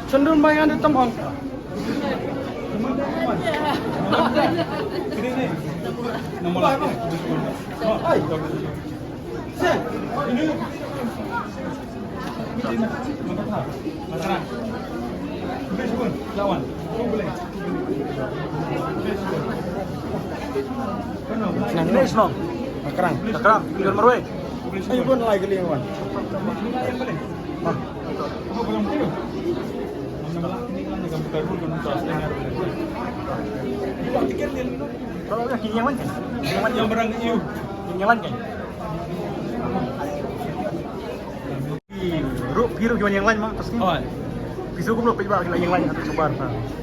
Cenderung banyak ada tempat. Nomor lagi. Lawan. Nang nes no. Makrang. Makrang. Biar marwe. Ayo pun lagi liwan. Ah. Apa belum tiru? Kalau udah kini yang mana? Yang berang iu. Yang mana kan? Biru gimana yang lain mah pasti. Oh. Bisu ko belum pernah yang lain atau coba.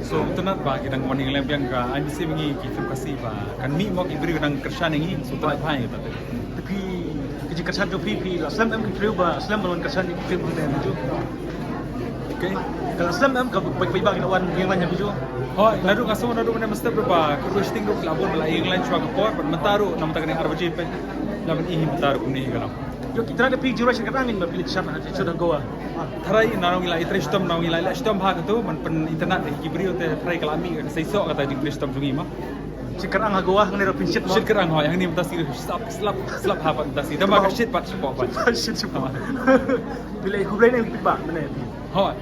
So tenat ba kita ngomong yang lain ka andi sih mengi kita kasih ba kan mi mau ibri nang kersan ini so tenat hai gitu. Tapi kerja kersan tu pi Islam em kita ba Islam melawan kersan di film itu. Okay. Kalau Islam em ka pag-iba ginawan yang lain bisu. Oh, nadu kaso nadu mana mesti berapa kerusting ro labor bala yang lain chwa ko but mataru nam tagan arbaji pe laban ihi mataru kuni galam. Yo kita ada pi jurusan kerangin ba pilih sana sudah goa. Tharai narong ila itristom narong ila istom ha tu man pen internet kibrio te tharai kalami sai so kata di istom jungi ma. Sekarang goa ngene ro pinsit mo. Shit kerang ho yang ni mtasi slap ha pat mtasi dama ka shit pat spot pat. Shit semua. Pilih kublai ni pipa mana? Ho,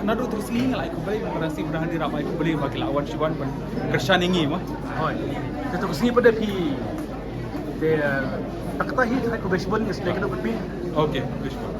nadu terus ni ngalai kublai merasi mudahan di ramai kublai bagi lawan siwan pen kersan ingi ma. Ho. Kita kesini pada pi de tak tahu aku baseball ni sebagai kita berpin. Okay, baseball.